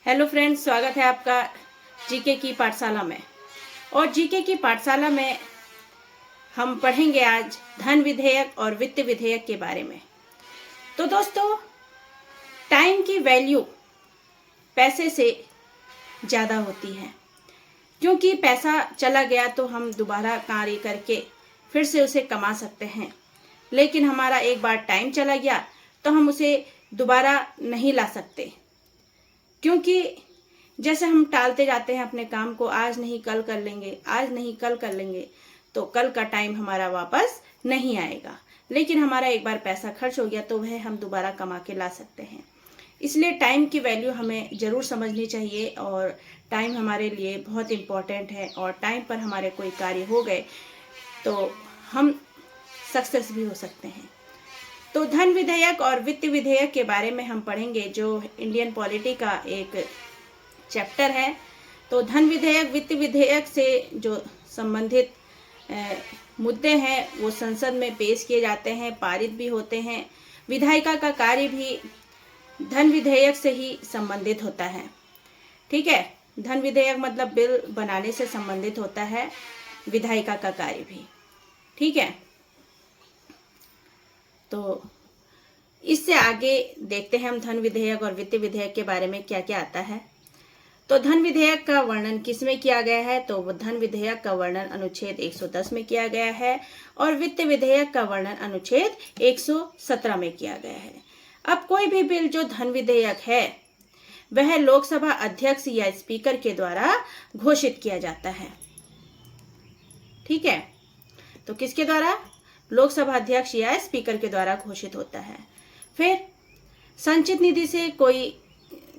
Hello friends, स्वागत है आपका जीके की पाठशाला में। और जीके की पाठशाला में हम पढ़ेंगे आज धन विधेयक और वित्त विधेयक के बारे में। तो दोस्तों, टाइम की वैल्यू पैसे से ज़्यादा होती है, क्योंकि पैसा चला गया तो हम दोबारा कार्य करके फिर से उसे कमा सकते हैं, लेकिन हमारा एक बार टाइम चला गया तो हम उसे दोबारा नहीं ला सकते, क्योंकि जैसे हम टालते जाते हैं अपने काम को, आज नहीं कल कर लेंगे, आज नहीं कल कर लेंगे, तो कल का टाइम हमारा वापस नहीं आएगा। लेकिन हमारा एक बार पैसा खर्च हो गया तो वह हम दोबारा कमा के ला सकते हैं। इसलिए टाइम की वैल्यू हमें ज़रूर समझनी चाहिए, और टाइम हमारे लिए बहुत इम्पोर्टेंट है। और टाइम पर हमारे कोई कार्य हो गए तो हम सक्सेस भी हो सकते हैं। तो धन विधेयक और वित्त विधेयक के बारे में हम पढ़ेंगे, जो इंडियन पॉलिटी का एक चैप्टर है। तो धन विधेयक वित्त विधेयक से जो संबंधित मुद्दे हैं वो संसद में पेश किए जाते हैं, पारित भी होते हैं। विधायिका का कार्य भी धन विधेयक से ही संबंधित होता है। ठीक है, धन विधेयक मतलब बिल बनाने से संबंधित होता है, विधायिका का कार्य भी। ठीक है, तो इससे आगे देखते हैं हम धन विधेयक और वित्त विधेयक के बारे में क्या क्या आता है। तो धन विधेयक का वर्णन किसमें किया गया है? तो धन विधेयक का वर्णन अनुच्छेद 110 में किया गया है, और वित्त विधेयक का वर्णन अनुच्छेद 117 में किया गया है। अब कोई भी बिल जो धन विधेयक है वह लोकसभा अध्यक्ष या स्पीकर के द्वारा घोषित किया जाता है। ठीक है, तो किसके द्वारा? लोकसभा अध्यक्ष या स्पीकर के द्वारा घोषित होता है। फिर संचित निधि से कोई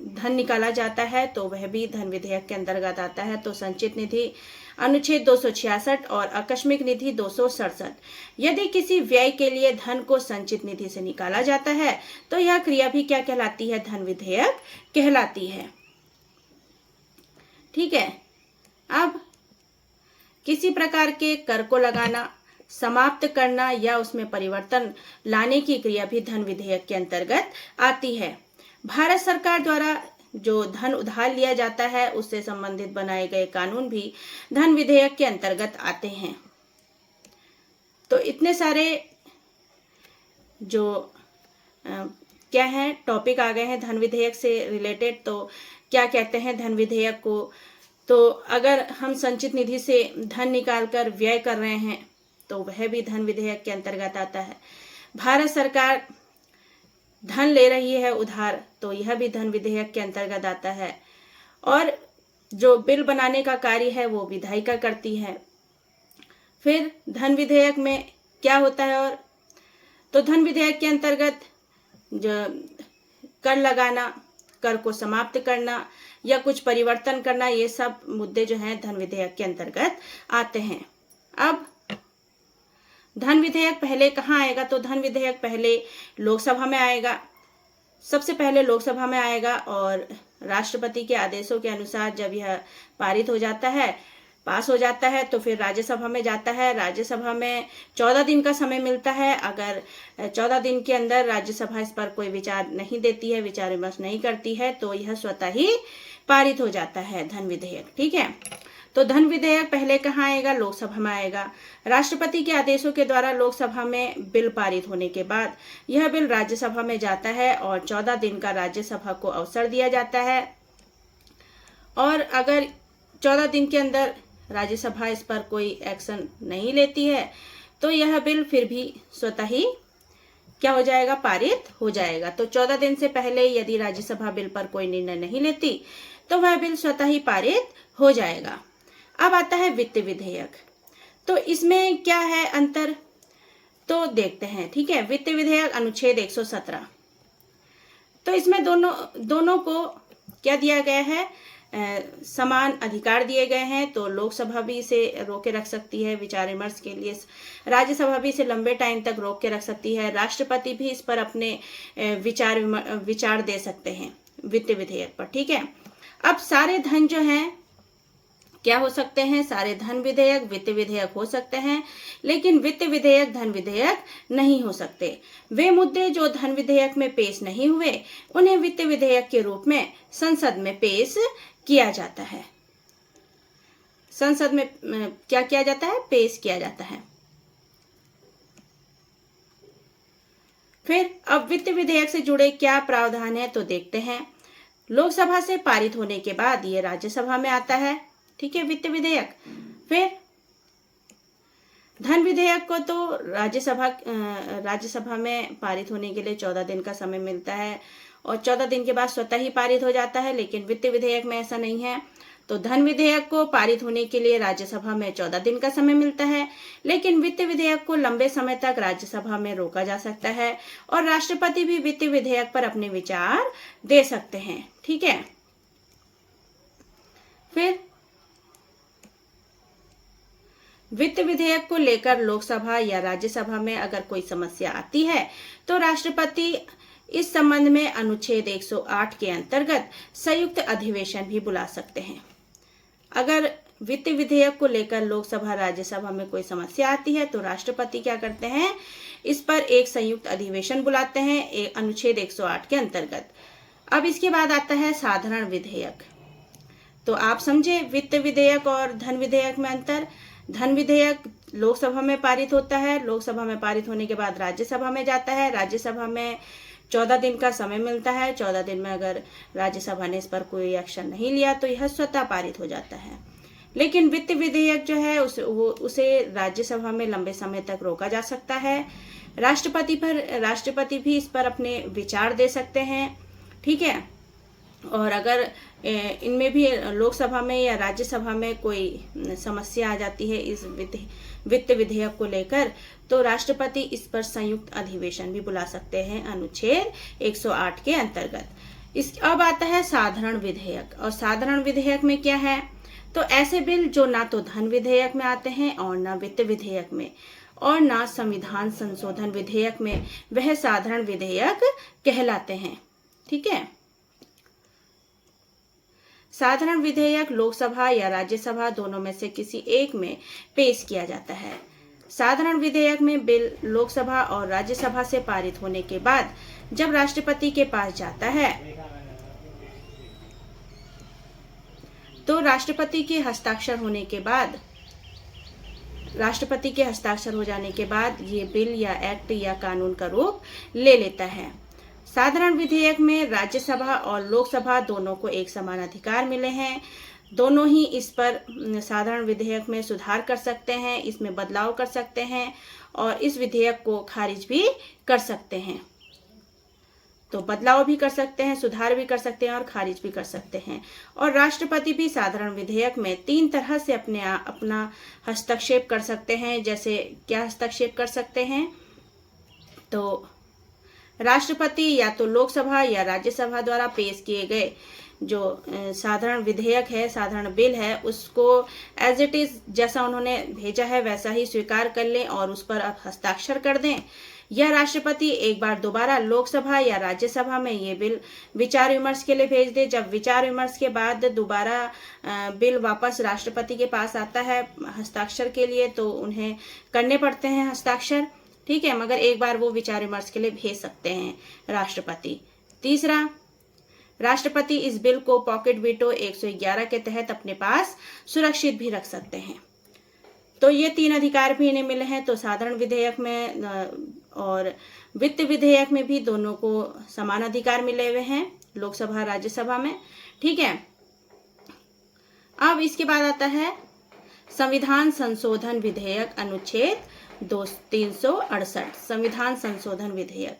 धन निकाला जाता है तो वह भी धन विधेयक के अंतर्गत आता है। तो संचित निधि अनुच्छेद 266 और आकस्मिक निधि 267। यदि किसी व्यय के लिए धन को संचित निधि से निकाला जाता है तो यह क्रिया भी क्या कहलाती है? धन विधेयक कहलाती है। ठीक है, अब किसी प्रकार के कर को लगाना, समाप्त करना या उसमें परिवर्तन लाने की क्रिया भी धन विधेयक के अंतर्गत आती है। भारत सरकार द्वारा जो धन उधार लिया जाता है उससे संबंधित बनाए गए कानून भी धन विधेयक के अंतर्गत आते हैं। तो इतने सारे जो क्या है टॉपिक आ गए हैं धन विधेयक से रिलेटेड। तो क्या कहते हैं धन विधेयक को? तो अगर हम संचित निधि से धन निकालकर व्यय कर रहे हैं तो वह भी धन विधेयक के अंतर्गत आता है। भारत सरकार धन ले रही है उधार तो यह भी धन विधेयक के अंतर्गत आता है। और जो बिल बनाने का कार्य है वो विधायिका करती है। फिर धन विधेयक में क्या होता है? और तो धन विधेयक के अंतर्गत जो कर लगाना, कर को समाप्त करना या कुछ परिवर्तन करना, ये सब मुद्दे जो हैं धन विधेयक के अंतर्गत आते हैं। अब धन विधेयक पहले कहाँ आएगा? तो धन विधेयक पहले लोकसभा में आएगा, सबसे पहले लोकसभा में आएगा, और राष्ट्रपति के आदेशों के अनुसार जब यह पारित हो जाता है, पास हो जाता है, तो फिर राज्यसभा में जाता है। राज्यसभा में 14 दिन का समय मिलता है। अगर 14 दिन के अंदर राज्यसभा इस पर कोई विचार नहीं देती है, विचार विमर्श नहीं करती है, तो यह स्वतः ही पारित हो जाता है धन विधेयक। ठीक है, तो धन विधेयक पहले कहाँ आएगा? लोकसभा में आएगा। राष्ट्रपति के आदेशों के द्वारा लोकसभा में बिल पारित होने के बाद यह बिल राज्यसभा में जाता है, और 14 दिन का राज्यसभा को अवसर दिया जाता है। और अगर 14 दिन के अंदर राज्यसभा इस पर कोई एक्शन नहीं लेती है तो यह बिल फिर भी स्वतः ही क्या हो जाएगा? पारित हो जाएगा। तो 14 दिन से पहले यदि राज्यसभा बिल पर कोई निर्णय नहीं लेती तो वह बिल स्वतः ही पारित हो जाएगा। अब आता है वित्त विधेयक। तो इसमें क्या है अंतर? तो देखते हैं। ठीक है, वित्त विधेयक अनुच्छेद 117। तो इसमें दोनों को क्या दिया गया है? समान अधिकार दिए गए हैं। तो लोकसभा भी इसे रोक के रख सकती है विचार विमर्श के लिए, राज्यसभा भी इसे लंबे टाइम तक रोक के रख सकती है, राष्ट्रपति भी इस पर अपने विचार दे सकते हैं वित्त विधेयक पर। ठीक है, अब सारे धन जो हैं क्या हो सकते हैं? सारे धन विधेयक, वित्त विधेयक हो सकते हैं, लेकिन वित्त विधेयक धन विधेयक नहीं हो सकते। वे मुद्दे जो धन विधेयक में पेश नहीं हुए, उन्हें वित्त विधेयक के रूप में संसद में पेश किया जाता है। संसद में क्या किया जाता है? पेश किया जाता है। फिर अब वित्त विधेयक से जुड़े क्या प्रावधान है तो देखते हैं। लोकसभा से पारित होने के बाद ये राज्यसभा में आता है, ठीक है, वित्त विधेयक। फिर धन विधेयक को तो राज्यसभा में पारित होने के लिए 14 दिन का समय मिलता है और 14 दिन के बाद स्वतः ही पारित हो जाता है, लेकिन वित्त विधेयक में ऐसा नहीं है। तो धन विधेयक को पारित होने के लिए राज्यसभा में 14 दिन का समय मिलता है, लेकिन वित्त विधेयक को लंबे समय तक राज्यसभा में रोका जा सकता है और राष्ट्रपति भी वित्त विधेयक पर अपने विचार दे सकते हैं, ठीक है। फिर वित्त विधेयक को लेकर लोकसभा या राज्यसभा में अगर कोई समस्या आती है तो राष्ट्रपति इस संबंध में अनुच्छेद 108 के अंतर्गत संयुक्त अधिवेशन भी बुला सकते हैं। अगर वित्त विधेयक को लेकर लोकसभा राज्यसभा में कोई समस्या आती है तो राष्ट्रपति क्या करते हैं? इस पर एक संयुक्त अधिवेशन बुलाते हैं अनुच्छेद 108 के अंतर्गत। अब इसके बाद आता है साधारण विधेयक। तो आप समझे वित्त विधेयक और धन विधेयक में अंतर। धन विधेयक लोकसभा में पारित होता है, लोकसभा में पारित होने के बाद राज्यसभा में जाता है, राज्यसभा में 14 दिन का समय मिलता है। 14 दिन में अगर राज्यसभा ने इस पर कोई एक्शन नहीं लिया तो यह स्वतः पारित हो जाता है। लेकिन वित्त विधेयक जो है उसे राज्यसभा में लंबे समय तक रोका जा सकता है। राष्ट्रपति भी इस पर अपने विचार दे सकते हैं, ठीक है। और अगर इनमें भी लोकसभा में या राज्यसभा में कोई समस्या आ जाती है इस वित्त विधेयक को लेकर तो राष्ट्रपति इस पर संयुक्त अधिवेशन भी बुला सकते हैं अनुच्छेद 108 के अंतर्गत। अब आता है साधारण विधेयक। और साधारण विधेयक में क्या है? तो ऐसे बिल जो ना तो धन विधेयक में आते हैं और ना वित्त विधेयक में और ना संविधान संशोधन विधेयक में, वह साधारण विधेयक कहलाते हैं, ठीक है। साधारण विधेयक लोकसभा या राज्यसभा दोनों में से किसी एक में पेश किया जाता है। साधारण विधेयक में बिल लोकसभा और राज्यसभा से पारित होने के बाद जब राष्ट्रपति के पास जाता है तो राष्ट्रपति के हस्ताक्षर हो जाने के बाद ये बिल या एक्ट या कानून का रूप ले लेता है। साधारण विधेयक में राज्यसभा और लोकसभा दोनों को एक समान अधिकार मिले हैं। दोनों ही इस पर साधारण विधेयक में सुधार कर सकते हैं, इसमें बदलाव कर सकते हैं और इस विधेयक को खारिज भी कर सकते हैं। तो बदलाव भी कर सकते हैं, सुधार भी कर सकते हैं और खारिज भी कर सकते हैं। और राष्ट्रपति भी साधारण विधेयक में 3 तरह से अपना हस्तक्षेप कर सकते हैं। जैसे क्या हस्तक्षेप कर सकते हैं? तो राष्ट्रपति या तो लोकसभा या राज्यसभा द्वारा पेश किए गए जो साधारण विधेयक है, साधारण बिल है, उसको एज इट इज जैसा उन्होंने भेजा है वैसा ही स्वीकार कर लें और उस पर अब हस्ताक्षर कर दें। यह राष्ट्रपति एक बार दोबारा लोकसभा या राज्यसभा में ये बिल विचार विमर्श के लिए भेज दे। जब विचार विमर्श के बाद दोबारा बिल वापस राष्ट्रपति के पास आता है हस्ताक्षर के लिए तो उन्हें करने पड़ते हैं हस्ताक्षर, ठीक है। मगर एक बार वो विचार विमर्श के लिए भेज सकते हैं राष्ट्रपति। तीसरा, राष्ट्रपति इस बिल को पॉकेट वीटो 111 के तहत अपने पास सुरक्षित भी रख सकते हैं। तो ये 3 अधिकार भी इन्हें मिले हैं। तो साधारण विधेयक में और वित्त विधेयक में भी दोनों को समान अधिकार मिले हुए हैं, लोकसभा राज्यसभा में, ठीक है। अब इसके बाद आता है संविधान संशोधन विधेयक अनुच्छेद 368। संविधान संशोधन विधेयक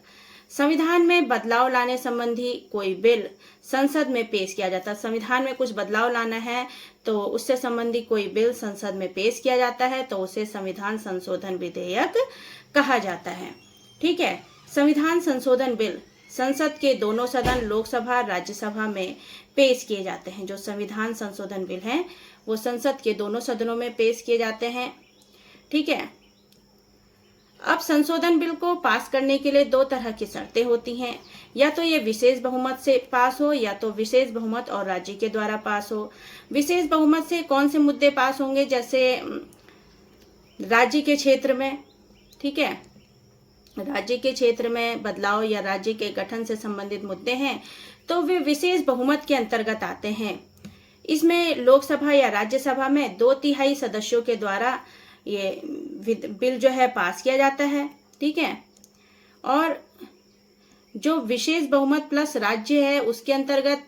संविधान में बदलाव लाने संबंधी कोई बिल संसद में पेश किया जाता है। संविधान में कुछ बदलाव लाना है तो उससे संबंधी कोई बिल संसद में पेश किया जाता है तो उसे संविधान संशोधन विधेयक कहा जाता है, ठीक है। संविधान संशोधन बिल संसद के दोनों सदन लोकसभा राज्यसभा में पेश किए जाते हैं। जो संविधान संशोधन बिल हैं वो संसद के दोनों सदनों में पेश किए जाते हैं, ठीक है। अब संशोधन बिल को पास करने के लिए दो तरह की शर्तें होती हैं, या तो ये विशेष बहुमत से पास हो या तो विशेष बहुमत और राज्य के द्वारा पास हो। विशेष बहुमत से कौन से मुद्दे पास होंगे, जैसे राज्य के क्षेत्र में, ठीक है, राज्य के क्षेत्र में बदलाव या राज्य के गठन से संबंधित मुद्दे हैं तो वे विशेष बहुमत के अंतर्गत आते हैं। इसमें लोकसभा या राज्यसभा में 2/3 सदस्यों के द्वारा ये बिल जो है पास किया जाता है, ठीक है। और जो विशेष बहुमत प्लस राज्य है उसके अंतर्गत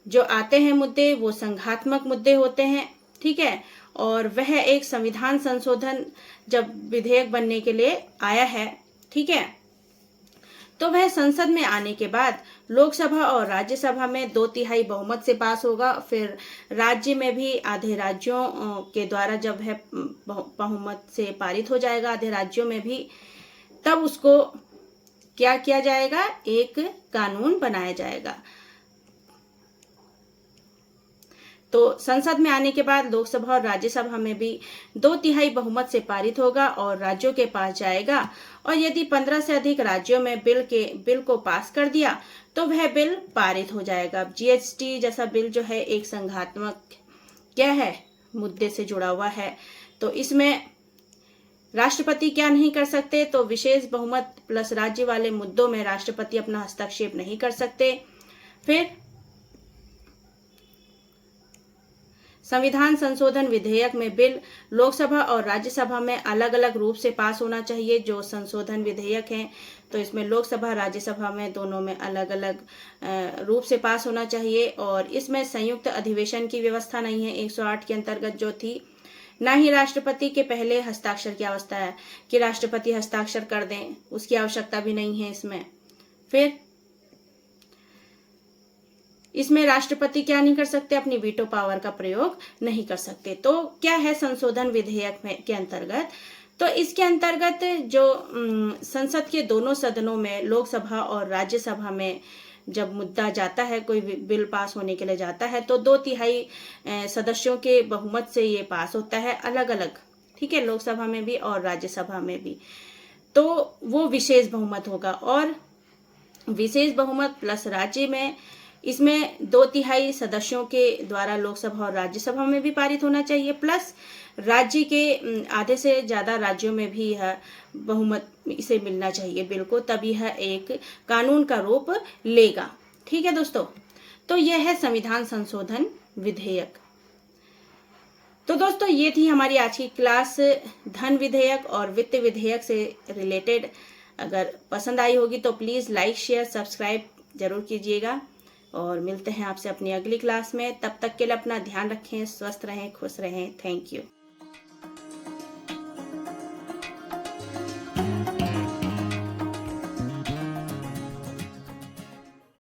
जो आते हैं मुद्दे वो संघात्मक मुद्दे होते हैं, ठीक है। और वह एक संविधान संशोधन जब विधेयक बनने के लिए आया है, ठीक है, तो वह संसद में आने के बाद लोकसभा और राज्यसभा में 2/3 बहुमत से पास होगा। फिर राज्य में भी आधे राज्यों के द्वारा जब है बहुमत से पारित हो जाएगा, आधे राज्यों में भी, तब उसको क्या किया जाएगा, एक कानून बनाया जाएगा। तो संसद में आने के बाद लोकसभा और राज्यसभा में भी 2/3 बहुमत से पारित होगा और राज्यों के पास जाएगा। और यदि 15 से अधिक राज्यों में बिल को पास कर दिया तो वह बिल पारित हो जाएगा। जीएसटी जैसा बिल जो है एक संघात्मक क्या है, मुद्दे से जुड़ा हुआ है, तो इसमें राष्ट्रपति क्या नहीं कर सकते, तो विशेष बहुमत प्लस राज्य वाले मुद्दों में राष्ट्रपति अपना हस्तक्षेप नहीं कर सकते। फिर संविधान संशोधन विधेयक में बिल लोकसभा और राज्यसभा में अलग अलग रूप से पास होना चाहिए। जो संशोधन विधेयक हैं तो इसमें लोकसभा राज्यसभा में दोनों में अलग अलग रूप से पास होना चाहिए। और इसमें संयुक्त अधिवेशन की व्यवस्था नहीं है 108 के अंतर्गत जो थी, ना ही राष्ट्रपति के पहले हस्ताक्षर की अवस्था है कि राष्ट्रपति हस्ताक्षर कर दें, उसकी आवश्यकता भी नहीं है इसमें। फिर इसमें राष्ट्रपति क्या नहीं कर सकते, अपनी वीटो पावर का प्रयोग नहीं कर सकते। तो क्या है संशोधन विधेयक में के अंतर्गत, तो इसके अंतर्गत जो संसद के दोनों सदनों में लोकसभा और राज्यसभा में जब मुद्दा जाता है, कोई बिल पास होने के लिए जाता है, तो 2/3 सदस्यों के बहुमत से ये पास होता है अलग अलग, ठीक है, लोकसभा में भी और राज्यसभा में भी, तो वो विशेष बहुमत होगा। और विशेष बहुमत प्लस राज्य में इसमें 2/3 सदस्यों के द्वारा लोकसभा और राज्यसभा में भी पारित होना चाहिए, प्लस राज्य के आधे से ज्यादा राज्यों में भी यह बहुमत इसे मिलना चाहिए बिल को, तभी यह एक कानून का रूप लेगा, ठीक है दोस्तों। तो यह है संविधान संशोधन विधेयक। तो दोस्तों ये थी हमारी आज की क्लास धन विधेयक और वित्त विधेयक से रिलेटेड। अगर पसंद आई होगी तो प्लीज लाइक शेयर सब्सक्राइब जरूर कीजिएगा और मिलते हैं आपसे अपनी अगली क्लास में। तब तक के लिए अपना ध्यान रखें, स्वस्थ रहें, खुश रहें। Thank you.